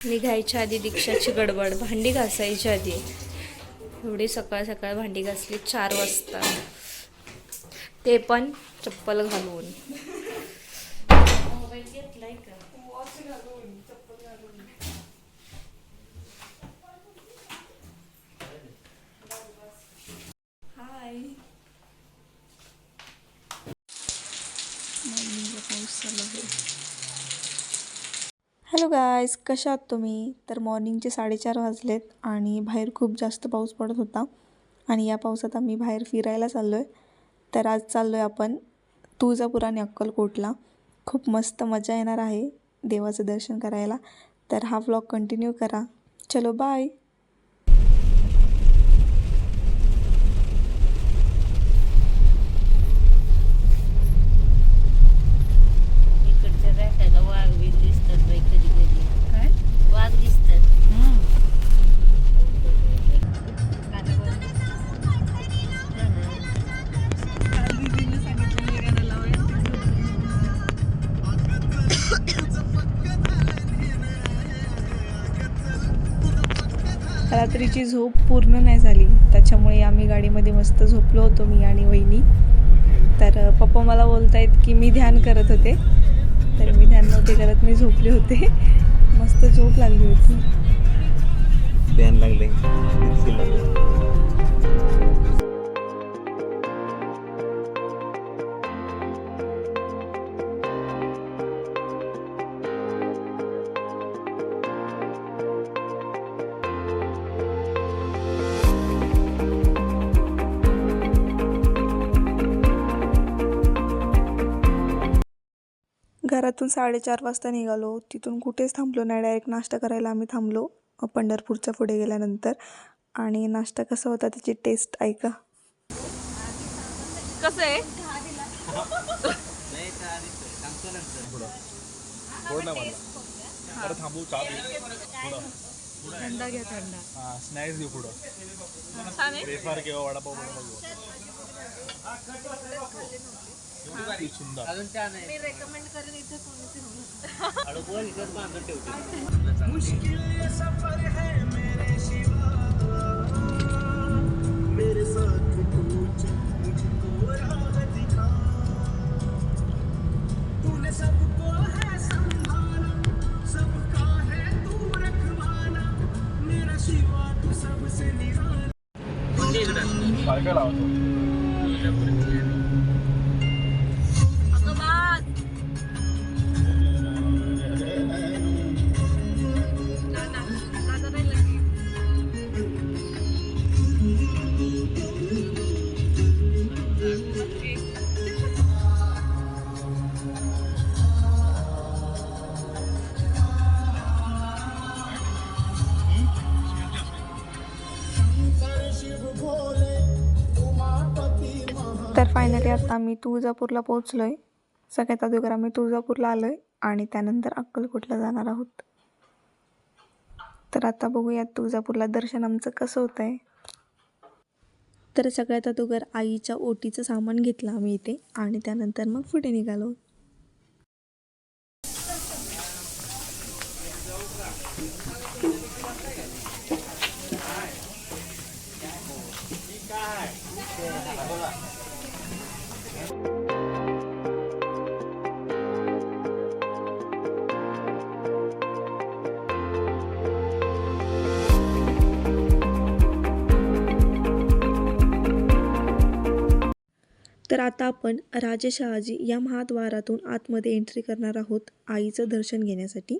निघायच्या आधी दीक्षाची गडबड, भांडी घासायच्या आधी एवढी सकाळ सकाळ भांडी घासली 4 वाजता, ते पण चप्पल घालून. हाय, पाऊस चालू आहे. हॅलो गायज, कशा आहात तुम्ही? तर मॉर्निंगचे 4:30 वाजलेत आणि बाहेर खूप जास्त पाऊस पडत होता आणि या पावसात आम्ही बाहेर फिरायला चाललो आहे. तर आज चाललो आहे आपण तुळजापूर आणि अक्कलकोटला. खूप मस्त मजा येणार आहे देवाचं दर्शन करायला. तर हा व्लॉग कंटिन्यू करा. चलो बाय. रात्रीची झोप पूर्ण नाही झाली, त्याच्यामुळे आम्ही गाडीमध्ये मस्त झोपलो होतो, मी आणि वहिनी. तर पप्पा मला बोलतायत की मी ध्यान करत होते, तर मी ध्यान नव्हते करत, मी झोपले होते. मस्त झोप लागली होती. ध्यान लागले. घरातून 4:30 वाजता निघालो. तिथून कुठेच थांबलो नाही, डायरेक्ट नाश्ता करायला आम्ही थांबलो पंढरपूरच्या पुढे गेल्यानंतर. आणि नाश्ता कसा होता त्याची टेस्ट ऐका. कसं आहे? थंडा घ्या, थंडा. स्नॅक्स घेऊ पुढं. छान आहे. वेफर किंवा वडापाव बनवून घेऊ. सुंदर. मी रेकमेंड करेन इथे मुश्किल सफर है मेरे शिवा, मेरे साथ तू चल, मुझको राह दिखा. तूने सबको है संभाला, सबका है तू रखवाला, मेरा शिवा तू सबसे निराला. काय लावतो? तर फायनली आता आम्ही तुळजापूरला पोहोचलो आहे. सगळ्यात अगोदर आम्ही तुळजापूरला आलो आहे आणि त्यानंतर अक्कलकोटला जाणार आहोत. तर आता बघूयात तुळजापूरला दर्शन आमचं कसं होतं आहे. तर सगळ्यात अगोदर आईच्या ओटीचं सामान घेतलं आम्ही इथे आणि त्यानंतर मग पुढे निघालो. तर आता आपण राजेशहाजी या महाद्वारातून आतमध्ये एंट्री करणार आहोत आईचं दर्शन घेण्यासाठी.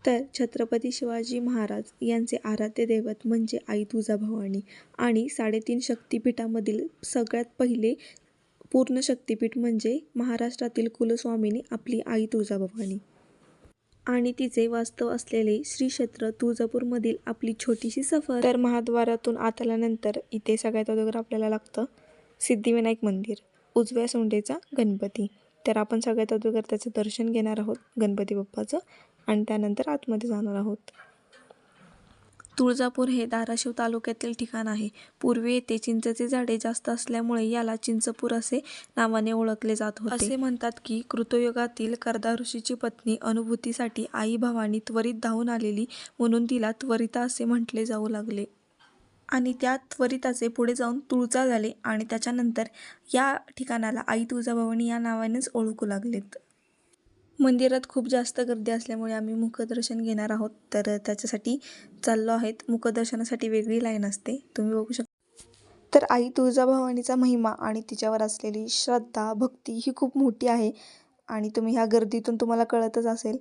तर छत्रपती शिवाजी महाराज यांचे आराध्य दैवत म्हणजे आई तुळजाभवानी आणि 3.5 शक्तिपीठामधील सगळ्यात पहिले पूर्ण शक्तिपीठ म्हणजे महाराष्ट्रातील कुलस्वामिनी आपली आई तुळजाभवानी आणि तिचे वास्तव असलेले श्री क्षेत्र तुळजापूरमधील आपली छोटीशी सफर. तर महाद्वारातून आत आल्यानंतर इथे सगळ्यात अगोदर आपल्याला लागतं सिद्धिविनायक मंदिर, उजव्या सोंडेचा गणपती. तर आपण सगळ्यात अगोदर त्याचं दर्शन घेणार आहोत गणपती बाप्पाचं आणि त्यानंतर आतमध्ये जाणार आहोत. तुळजापूर हे धाराशिव तालुक्यातील ठिकाण आहे. पूर्वी येथे चिंचेचे झाडे जास्त असल्यामुळे याला चिंचपूर असे नावाने ओळखले जात होते. असे म्हणतात की कृतयुगातील कर्दा ऋषीची पत्नी अनुभूतीसाठी आई भवानी त्वरित धावून आलेली, म्हणून तिला त्वरिता असे म्हटले जाऊ लागले. आणि त्या त्वरिताचे पुढे जाऊन तुळजा झाले आणि त्याच्यानंतर या ठिकाणाला आई तुळजाभवानी या नावानेच ओळखू लागलेत. मंदिरात खूप जास्त गर्दी असल्यामुळे आम्ही मुखदर्शन घेणार आहोत. तर त्याच्यासाठी चाललो आहेत. मुखदर्शनासाठी वेगळी लाईन असते, तुम्ही बघू शकता. तर आई तुळजाभवानीचा महिमा आणि तिच्यावर असलेली श्रद्धा भक्ती ही खूप मोठी आहे आणि तुम्ही ह्या गर्दीतून तुम्हाला कळतच असेल.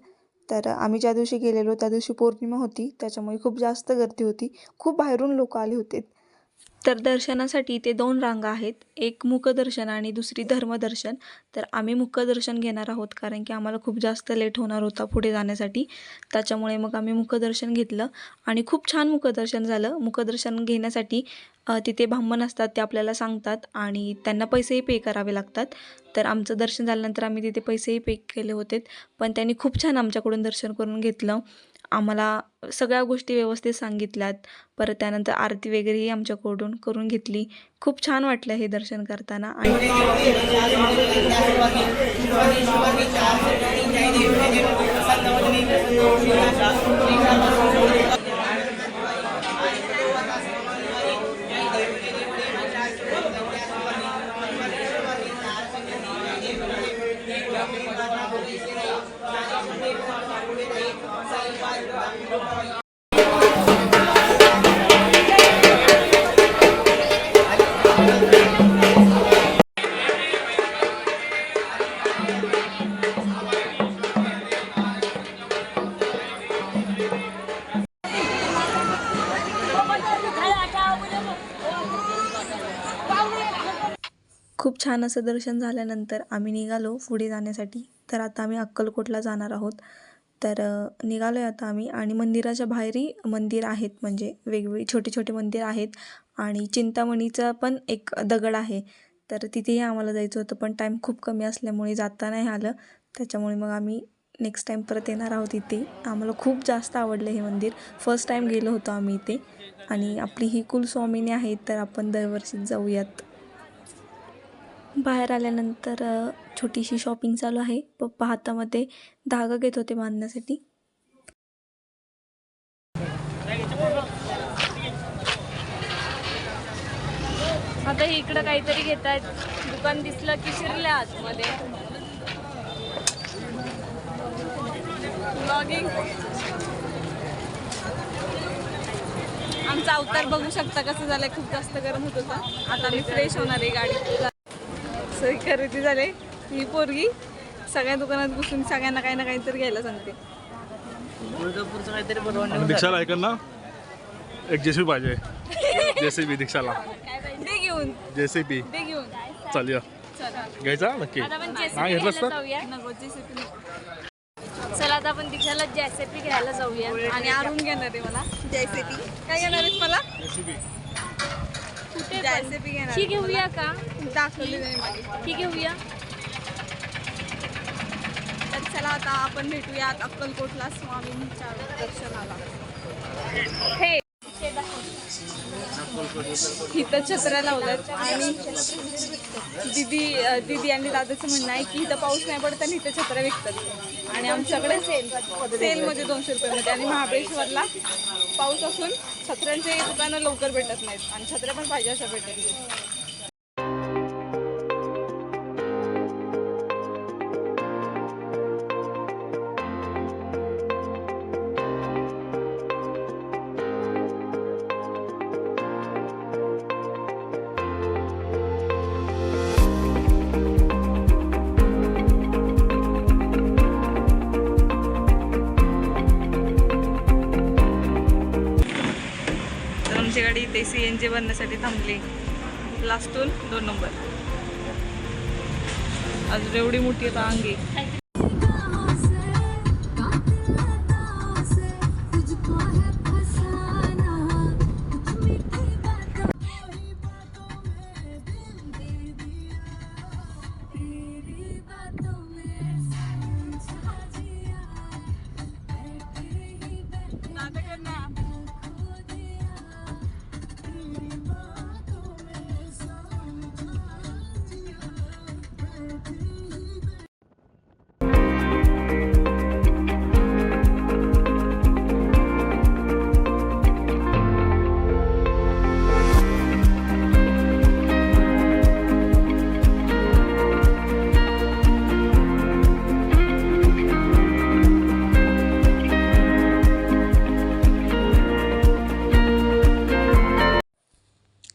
तर आम्ही ज्या दिवशी गेलेलो त्या दिवशी पौर्णिमा होती, त्याच्यामुळे खूप जास्त गर्दी होती. खूप बाहेरून लोक आले होते. तर दर्शनासाठी इथे 2 रांगा आहेत, एक मुखदर्शन आणि दुसरी धर्मदर्शन. तर आम्ही मुखदर्शन घेणार आहोत कारण की आम्हाला खूप जास्त लेट होणार होता पुढे जाण्यासाठी. त्याच्यामुळे मग आम्ही मुखदर्शन घेतलं आणि खूप छान मुखदर्शन झालं. मुखदर्शन घेण्यासाठी तिथे ब्राह्मण असतात, ते आपल्याला सांगतात आणि त्यांना पैसेही पे करावे लागतात. तर आमचं दर्शन झाल्यानंतर आम्ही तिथे पैसेही पे केले होते, पण त्यांनी खूप छान आमच्याकडून दर्शन करून घेतलं. आम्हाला सगळ्या गोष्टी व्यवस्थित सांगितल्यात. परत त्यानंतर आरती वगैरेही आमच्याकडून करून घेतली. खूप छान वाटलं हे दर्शन करताना. आणि खूप छान असं दर्शन झाल्यानंतर आम्ही निघालो पुढे जाण्यासाठी. तर आता आम्ही अक्कलकोटला जाणार आहोत. तर निघालो आहे आता आम्ही आणि मंदिराच्या बाहेरही मंदिर आहेत, म्हणजे वेगवेगळी छोटे छोटे मंदिर आहेत आणि चिंतामणीचा पण एक दगड आहे. तर तिथेही आम्हाला जायचं होतं, पण टाईम खूप कमी असल्यामुळे जाता नाही आलं. त्याच्यामुळे मग आम्ही नेक्स्ट टाईम परत येणार आहोत इथे. आम्हाला खूप जास्त आवडलं हे मंदिर. फर्स्ट टाईम गेलो होतो आम्ही इथे आणि आपली ही कुलस्वामिनी आहे, तर आपण दरवर्षीच जाऊयात. बाहेर आल्यानंतर छोटीशी शॉपिंग चालू आहे. पप्पा हातामध्ये धागा घेत होते बांधण्यासाठी. आता इकडं काहीतरी घेत आहेत. दुकान दिसलं की शिरले आतमध्ये. ब्लॉगिंग आमचा अवतार बघू शकता कसं झालंय. खूप जास्त गरम होत होतं. आता मी फ्रेश होणार आहे गाडी. सगळी खरेदी झाले. ही पोरगी सगळ्या दुकानात घुसून सगळ्यांना काही ना काहीतरी घ्यायला सांगते. तुळजापूरचं काहीतरी बनवून दीक्षाला ऐकन ना, एक जेसीबी पाहिजे. जेसीबी दीक्षाला दे घेऊन, जेसीबी दे घेऊन. चालूया चला घ्यायचा नक्की. आता आपण नाही जेसीपी घेतलंस घ्यायला तर जाऊया. नको जेसीपी. चला आता आपण दीक्षाला जेसीपी घ्यायला जाऊया. आणि अरुण घेणार आहे मला जेसीपी. काय घेणार आहेस मला? जेसीबी कुठे जेसीपी घेणार. ही घेऊया का? दाखवली नाही माझी. ही घेऊया. तर चला आता आपण भेटूयात अक्कलकोटला स्वामींच्या दर्शनाला. हे इथं छत्र्या लावल्यात आणि दीदी आणि दादाचं म्हणणं आहे की इथं पाऊस नाही पडत आणि इथं छत्र्या विकतात. आणि आमच्याकडे सेलमध्ये 200 रुपयामध्ये आणि महाबळेश्वरला पाऊस असून छत्र्यांचे दुकानं लवकर भेटत नाहीत आणि छत्र्या पण पाहिजे अशा भेटत. आमची गाडी इथे CNG भरण्यासाठी थांबली. लास्टून 2 नंबर. अजून एवढी मोठी आता अंगी.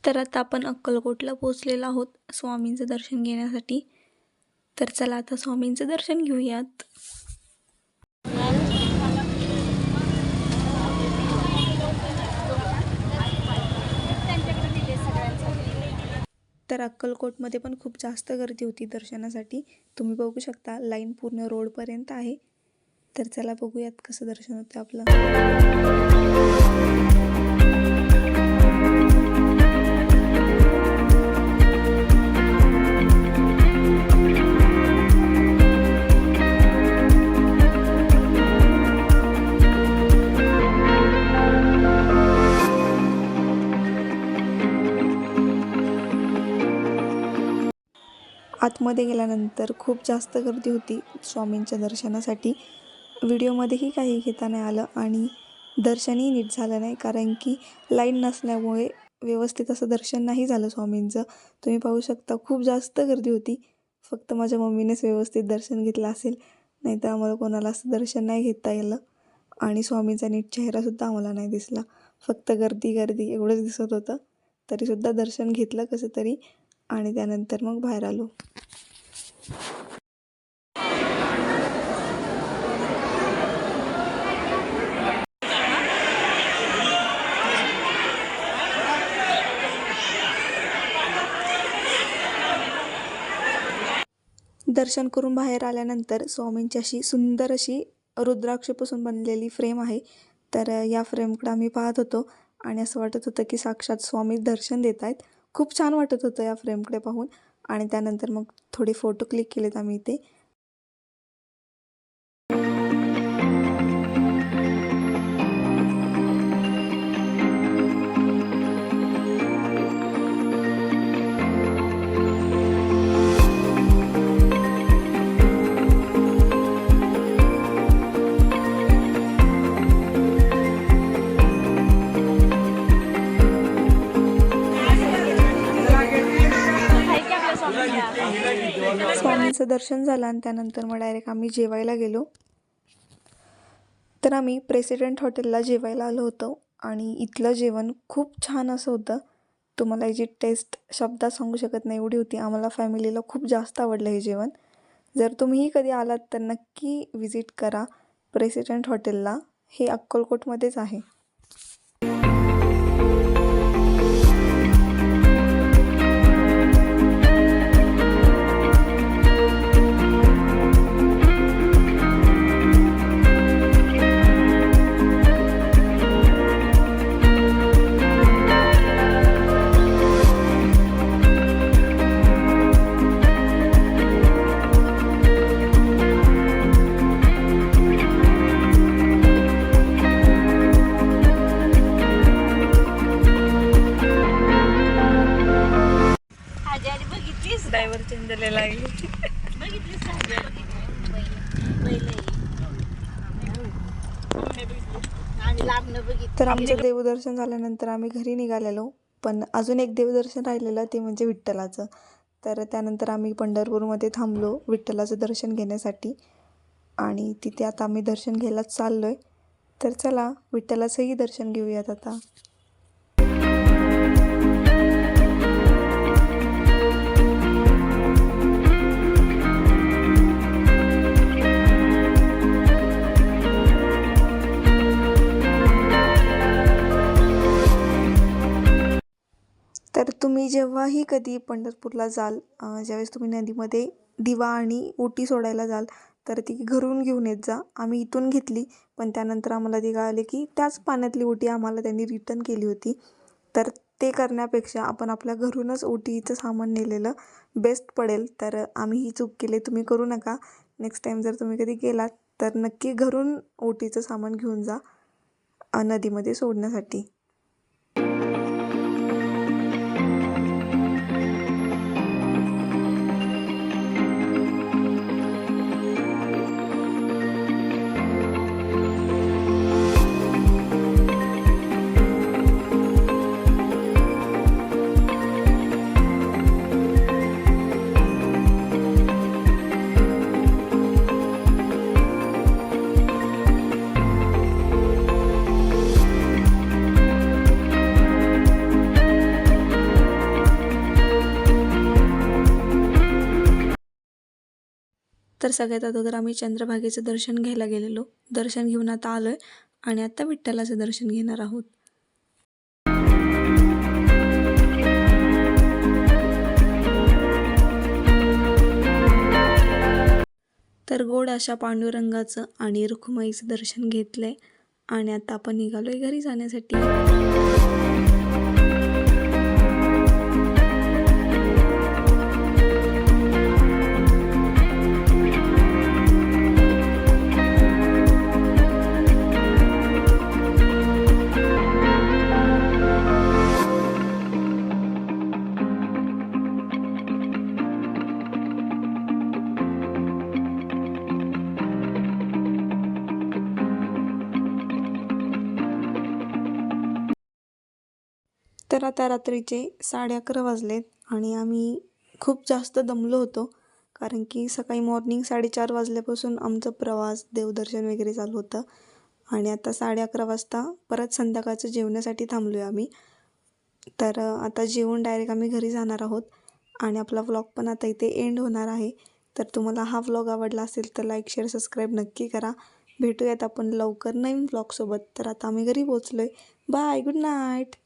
तर आता आपण अक्कलकोटला पोचलेलो आहोत स्वामींचं दर्शन घेण्यासाठी. तर चला आता स्वामींचं दर्शन घेऊयात. तर अक्कलकोटमध्ये पण खूप जास्त गर्दी होती दर्शनासाठी. तुम्ही बघू शकता लाईन पूर्ण रोडपर्यंत आहे. तर चला बघूयात कसं दर्शन होतं आपलं. आतमध्ये गेल्यानंतर खूप जास्त गर्दी होती स्वामींच्या दर्शनासाठी. व्हिडिओमध्येही काही घेता नाही आलं आणि दर्शनही नीट झालं नाही, कारण की लाईन नसल्यामुळे व्यवस्थित असं दर्शन नाही झालं स्वामींचं. तुम्ही पाहू शकता खूप जास्त गर्दी होती. फक्त माझ्या मम्मीनेच व्यवस्थित दर्शन घेतलं असेल, नाहीतर आम्हाला कोणाला असं दर्शन नाही घेता आलं. आणि स्वामींचा नीट चेहरासुद्धा आम्हाला नाही दिसला. फक्त गर्दी गर्दी एवढंच दिसत होतं. तरीसुद्धा दर्शन घेतलं कसं तरी आणि त्यानंतर मग बाहेर आलो. दर्शन करून बाहेर आल्यानंतर स्वामींची अशी सुंदर अशी रुद्राक्षपासून बनलेली फ्रेम आहे. तर या फ्रेमकडे आम्ही पाहत होतो आणि असं वाटत होतं की साक्षात स्वामी दर्शन देत आहेत. खूप छान वाटत होतं या फ्रेमकडे पाहून. आणि त्यानंतर मग थोडे फोटो क्लिक केलेत आम्ही इथे. स्वामींचं दर्शन झालं आणि त्यानंतर मग डायरेक्ट आम्ही जेवायला गेलो. तर आम्ही प्रेसिडेंट हॉटेलला जेवायला आलो होतो आणि इथलं जेवण खूप छान असं होतं. तुम्हाला याची टेस्ट शब्दात सांगू शकत नाही एवढी होती. आम्हाला फॅमिलीला खूप जास्त आवडलं हे जेवण. जर तुम्हीही कधी आलात तर नक्की विजिट करा प्रेसिडेंट हॉटेलला. हे अक्कलकोटमध्येच आहे. ड्रायव्हर चेंज झालेला आहे. तर आमचं देवदर्शन झाल्यानंतर आम्ही घरी निघालेलो. पण अजून एक देवदर्शन राहिलेलं ते म्हणजे विठ्ठलाचं. तर त्यानंतर आम्ही पंढरपूरमध्ये थांबलो विठ्ठलाचं दर्शन घेण्यासाठी आणि तिथे आता आम्ही दर्शन घ्यायला चाललो आहे. तर चला विठ्ठलाचंही दर्शन घेऊयात आता. तर तुम्ही जेव्हाही कधी पंढरपूरला जाल, ज्यावेळेस तुम्ही नदीमध्ये दिवा आणि ओटी सोडायला जाल तर ती घरून घेऊन येत जा. आम्ही इथून घेतली, पण त्यानंतर आम्हाला ती कळाली की त्याच पाण्यातली ओटी आम्हाला त्यांनी रिटर्न केली होती. तर ते करण्यापेक्षा आपण आपल्या घरूनच ओटीचं सामान नेलेलं बेस्ट पडेल. तर आम्ही ही चूक केली, तुम्ही करू नका. नेक्स्ट टाईम जर तुम्ही कधी गेलात तर नक्की घरून ओटीचं सामान घेऊन जा नदीमध्ये सोडण्यासाठी. तर सगळ्यात अगोदर आम्ही चंद्रभागेचं दर्शन घ्यायला गेलेलो. दर्शन घेऊन आता आलो आहे आणि आता विठ्ठलाचं दर्शन घेणार आहोत. तर गोड अशा पांडुरंगाचं आणि रुक्माईचं दर्शन घेतलंय आणि आता आपण निघालोय घरी जाण्यासाठी. तर आता रात्रीचे 11:30 वाजलेत आणि आम्ही खूप जास्त दमलो होतो, कारण की सकाळी मॉर्निंग 4:30 वाजल्यापासून आमचा प्रवास देवदर्शन वगैरे चालू होतं आणि आता 11:30 वाजता परत संध्याकाळचं जेवणासाठी थांबलो आहे आम्ही. तर आता जेवून डायरेक्ट आम्ही घरी जाणार आहोत आणि आपला व्लॉग पण आता इथे एंड होणार आहे. तर तुम्हाला हा व्लॉग आवडला असेल तर लाईक शेअर सबस्क्राईब नक्की करा. भेटूयात आपण लवकर नवीन व्लॉगसोबत. तर आता आम्ही घरी पोचलो आहे. Bye, good night.